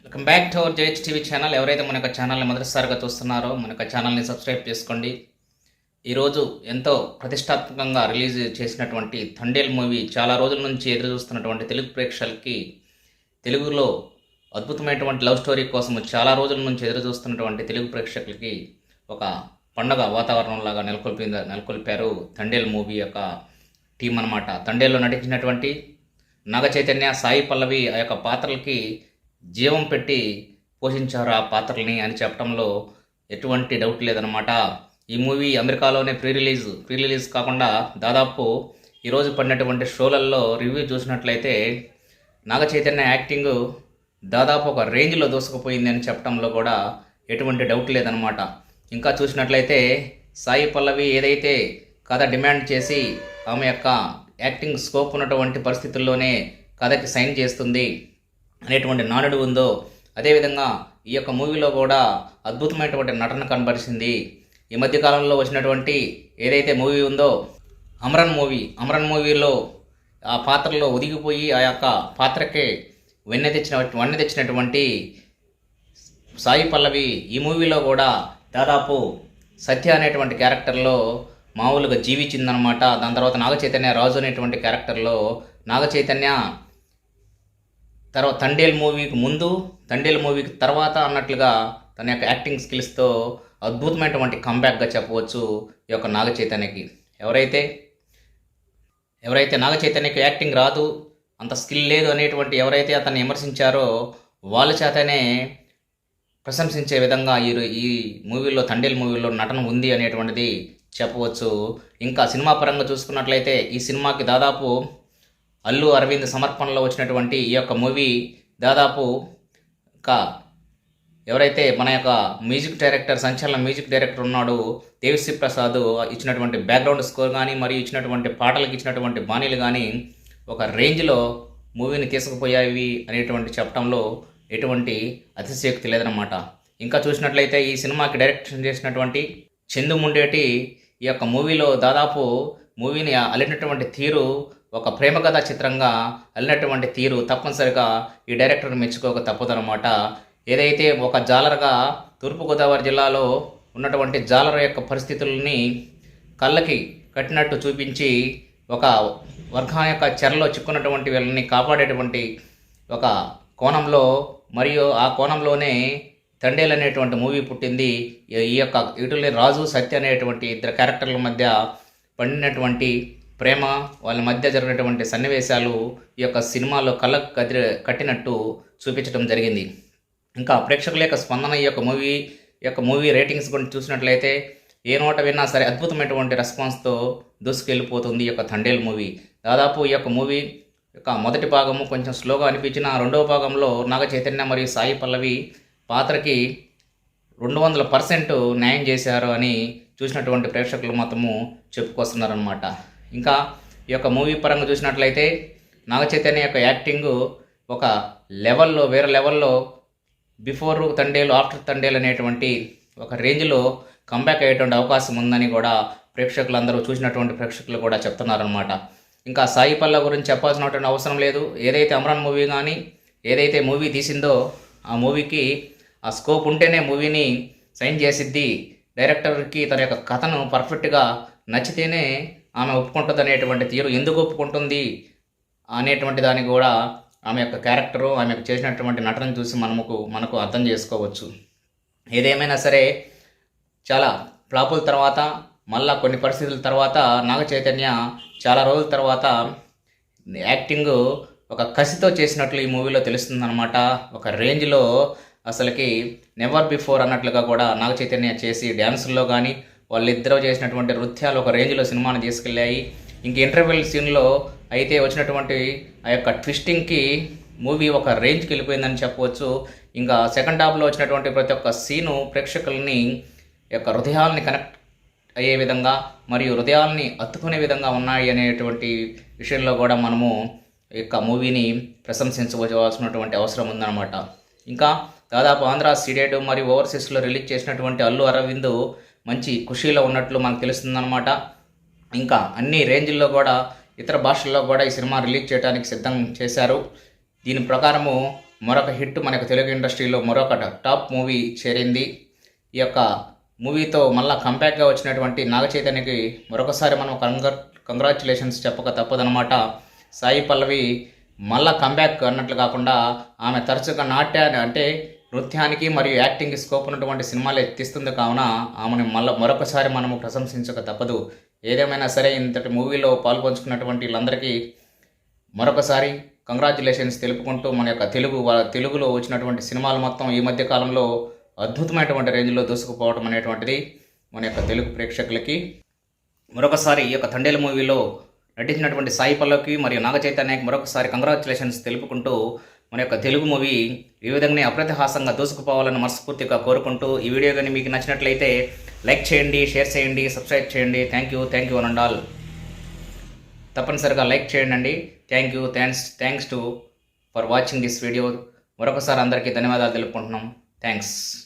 Welcome back to our JH TV channel. ఎవరైతే మన యొక్క ఛానల్ని మొదటిసారిగా చూస్తున్నారో మన యొక్క ఛానల్ని సబ్స్క్రైబ్ చేసుకోండి. ఈరోజు ఎంతో ప్రతిష్టాత్మకంగా రిలీజ్ చేసినటువంటి థండేల్ మూవీ చాలా రోజుల నుంచి ఎదురు చూస్తున్నటువంటి తెలుగు ప్రేక్షకులకి, తెలుగులో అద్భుతమైనటువంటి లవ్ స్టోరీ కోసం చాలా రోజుల నుంచి ఎదురు చూస్తున్నటువంటి తెలుగు ప్రేక్షకులకి ఒక పండగ వాతావరణంలాగా నెలకొల్పారు థండేల్ మూవీ యొక్క టీం అన్నమాట. థండేల్లో నటించినటువంటి నాగ చైతన్య, సాయి పల్లవి ఆ యొక్క పాత్రలకి జీవం పెట్టి పోషించారు ఆ పాత్రల్ని అని చెప్పడంలో ఎటువంటి డౌట్ లేదనమాట. ఈ మూవీ అమెరికాలోనే ప్రీ రిలీజ్ కాకుండా దాదాపు ఈరోజు పడినటువంటి షోలల్లో రివ్యూ చూసినట్లయితే నాగ చైతన్య యాక్టింగ్ దాదాపు ఒక రేంజ్లో దూసుకుపోయింది అని చెప్పడంలో కూడా ఎటువంటి డౌట్ లేదనమాట. ఇంకా చూసినట్లయితే సాయి పల్లవి ఏదైతే కథ డిమాండ్ చేసి ఆమె యొక్క యాక్టింగ్ స్కోప్ ఉన్నటువంటి పరిస్థితుల్లోనే కథకి సైన్ చేస్తుంది అనేటువంటి నానుడు ఉందో, అదేవిధంగా ఈ యొక్క మూవీలో కూడా అద్భుతమైనటువంటి నటన కనబరిచింది. ఈ మధ్యకాలంలో వచ్చినటువంటి ఏదైతే మూవీ ఉందో అమరన్ మూవీలో ఆ పాత్రలో ఒదిగిపోయి ఆ యొక్క పాత్రకే వెన్నె తెచ్చినటువంటి సాయి పల్లవి ఈ మూవీలో కూడా దాదాపు సత్య అనేటువంటి క్యారెక్టర్లో మామూలుగా జీవించిందనమాట. దాని తర్వాత నాగ చైతన్య రాజు అనేటువంటి క్యారెక్టర్లో నాగ చైతన్య తర్వాత థండేల్ మూవీకి ముందు, థండేల్ మూవీకి తర్వాత అన్నట్లుగా తన యొక్క యాక్టింగ్ స్కిల్స్తో అద్భుతమైనటువంటి కంబ్యాక్గా చెప్పవచ్చు ఈ యొక్క నాగ చైతన్యకి. ఎవరైతే నాగ చైతన్యకి యాక్టింగ్ రాదు, అంత స్కిల్ లేదు అనేటువంటి ఎవరైతే అతన్ని విమర్శించారో వాళ్ళ చేతనే ప్రశంసించే విధంగా ఈ మూవీలో, థండేల్ మూవీలో నటన ఉంది అనేటువంటిది చెప్పవచ్చు. ఇంకా సినిమా పరంగా చూసుకున్నట్లయితే ఈ సినిమాకి దాదాపు అల్లు అరవింద్ సమర్పణలో వచ్చినటువంటి ఈ యొక్క మూవీ దాదాపు ఎవరైతే మన యొక్క సంచలన మ్యూజిక్ డైరెక్టర్ ఉన్నాడు దేవిశ్రీ ప్రసాద్ ఇచ్చినటువంటి బ్యాక్గ్రౌండ్ స్కోర్ కానీ మరియు ఇచ్చినటువంటి పాటలకు ఇచ్చినటువంటి బాణీలు కానీ ఒక రేంజ్లో మూవీని తీసుకుపోయాయి అనేటువంటి చెప్పడంలో ఎటువంటి అతిశయోక్తి లేదన్నమాట. ఇంకా చూసినట్లయితే ఈ సినిమాకి డైరెక్షన్ చేసినటువంటి చందు ముండేటి ఈ యొక్క మూవీలో దాదాపు మూవీని అల్లినటువంటి తీరు, ఒక ప్రేమకథా చిత్రంగా అల్లినటువంటి తీరు తప్పనిసరిగా ఈ డైరెక్టర్ని మెచ్చుకోక తప్పదనమాట. ఏదైతే ఒక జాలర్గా తూర్పుగోదావరి జిల్లాలో ఉన్నటువంటి జాలర్ యొక్క పరిస్థితుల్ని కళ్ళకి కట్టినట్టు చూపించి ఒక వర్గం యొక్క చెరలో చిక్కున్నటువంటి వీళ్ళని కాపాడేటువంటి ఒక కోణంలో, మరియు ఆ కోణంలోనే థండేల్ అనేటువంటి మూవీ పుట్టింది. ఈ యొక్క ఇటులే రాజు, సత్య అనేటువంటి ఇద్దరు క్యారెక్టర్ల మధ్య పండినటువంటి ప్రేమ, వాళ్ళ మధ్య జరిగినటువంటి సన్నివేశాలు ఈ యొక్క సినిమాలో కళ్ళకు కట్టినట్టు చూపించడం జరిగింది. ఇంకా ప్రేక్షకుల యొక్క స్పందన ఈ యొక్క మూవీ రేటింగ్స్ గురించి చూసినట్లయితే ఏ నోట విన్నా సరే అద్భుతమైనటువంటి రెస్పాన్స్తో దూసుకెళ్ళిపోతుంది ఈ యొక్క థండేల్ మూవీ. దాదాపు ఈ యొక్క మూవీ యొక్క మొదటి భాగము కొంచెం స్లోగా అనిపించిన, రెండవ భాగంలో నాగ చైతన్య మరియు సాయి పల్లవి పాత్రకి 200% న్యాయం చేశారు అని చూసినటువంటి ప్రేక్షకులు మాత్రము చెప్పుకొస్తున్నారనమాట. ఇంకా ఈ యొక్క మూవీ పరంగా చూసినట్లయితే నాగ చైతన్య యొక్క యాక్టింగ్ ఒక లెవెల్లో, వేరే లెవెల్లో బిఫోర్ థండేల్, ఆఫ్టర్ థండేల్ అనేటువంటి ఒక రేంజ్లో కంబ్యాక్ అయ్యేటువంటి అవకాశం ఉందని కూడా ప్రేక్షకులందరూ, చూసినటువంటి ప్రేక్షకులు కూడా చెప్తున్నారనమాట. ఇంకా సాయి పల్లవి గురించి చెప్పాల్సినటువంటి అవసరం లేదు. ఏదైతే అమరన్ మూవీ కానీ ఏదైతే మూవీ తీసిందో ఆ మూవీకి ఆ స్కోప్ ఉంటేనే మూవీని సైన్ చేసిద్ది. డైరెక్టర్కి తన యొక్క కథను పర్ఫెక్ట్గా నచ్చితేనే ఆమె ఒప్పుకుంటుంది అనేటువంటి తీరు, ఎందుకు ఒప్పుకుంటుంది అనేటువంటి దాన్ని కూడా ఆమె యొక్క క్యారెక్టరు, ఆమె చేసినటువంటి నటన చూసి మనకు అర్థం చేసుకోవచ్చు. ఏదేమైనా సరే చాలా ఫ్లాపుల తర్వాత, మళ్ళా కొన్ని పరిస్థితుల తర్వాత నాగ చైతన్య చాలా రోజుల తర్వాత యాక్టింగ్ ఒక కసితో చేసినట్లు ఈ మూవీలో తెలుస్తుందన్నమాట. ఒక రేంజ్లో అసలుకి నెవర్ బిఫోర్ అన్నట్లుగా కూడా నాగ చైతన్య చేసి డ్యాన్సుల్లో కానీ వాళ్ళిద్దరూ చేసినటువంటి నృత్యాలు ఒక రేంజ్లో సినిమాని తీసుకెళ్ళాయి. ఇంక ఇంటర్వెల్ సీన్లో అయితే వచ్చినటువంటి ఆ యొక్క ట్విస్టింగ్కి మూవీ ఒక రేంజ్కి వెళ్ళిపోయిందని చెప్పవచ్చు. ఇంకా సెకండ్ హాఫ్లో వచ్చినటువంటి ప్రతి ఒక్క సీను ప్రేక్షకుల్ని యొక్క హృదయాల్ని కనెక్ట్ అయ్యే విధంగా మరియు హృదయాల్ని అత్తుకునే విధంగా ఉన్నాయి అనేటువంటి విషయంలో కూడా మనము ఈ యొక్క మూవీని ప్రశంసించవలసినటువంటి అవసరం ఉందన్నమాట. ఇంకా దాదాపు ఆంధ్ర, స్టేట్ మరియు ఓవర్సీస్లో రిలీజ్ చేసినటువంటి అల్లు అరవింద్ మంచి ఖుషీలో ఉన్నట్లు మనకు తెలుస్తుందన్నమాట. ఇంకా అన్ని రేంజ్ల్లో కూడా ఇతర భాషల్లో కూడా ఈ సినిమా రిలీజ్ చేయడానికి సిద్ధం చేశారు. దీని ప్రకారము మరొక హిట్ మనకు తెలుగు ఇండస్ట్రీలో మరొక టాప్ మూవీ చేరింది. ఈ యొక్క మూవీతో మళ్ళా కంబ్యాక్గా వచ్చినటువంటి నాగ చైతన్యకి మరొకసారి మనం కంగ్రాచులేషన్స్ చెప్పక తప్పదనమాట. సాయి పల్లవి మళ్ళా కంబ్యాక్ అన్నట్లు కాకుండా ఆమె తరచుగా నృత్యానికి మరియు యాక్టింగ్కి స్కోప్ ఉన్నటువంటి సినిమాలు తీస్తుంది కావున ఆమెను మరొకసారి మనము ప్రశంసించక తప్పదు. ఏదేమైనా సరే ఇంతటి మూవీలో పాల్పంచుకున్నటువంటి వీళ్ళందరికీ మరొకసారి కంగ్రాచులేషన్స్ తెలుపుకుంటూ మన యొక్క తెలుగులో వచ్చినటువంటి సినిమాలు మొత్తం ఈ మధ్య కాలంలో అద్భుతమైనటువంటి రేంజ్లో దూసుకుపోవడం అనేటువంటిది మన యొక్క తెలుగు ప్రేక్షకులకి. మరొకసారి ఈ యొక్క తండేలు మూవీలో నటించినటువంటి సాయి పల్లవికి మరియు నాగ చైతన్యకి మరొకసారి కంగ్రాచులేషన్స్ తెలుపుకుంటూ మన యొక్క తెలుగు మూవీ ఈ విధంగానే అప్రతిహాసంగా దూసుకుపోవాలని మనస్ఫూర్తిగా కోరుకుంటూ ఈ వీడియో కానీ మీకు నచ్చినట్లయితే లైక్ చేయండి, షేర్ చేయండి, సబ్స్క్రైబ్ చేయండి. Thank you and all. తప్పనిసరిగా లైక్ చేయండి. Thanks to for watching this video. మరొకసారి అందరికీ ధన్యవాదాలు తెలుపుకుంటున్నాం. థ్యాంక్స్.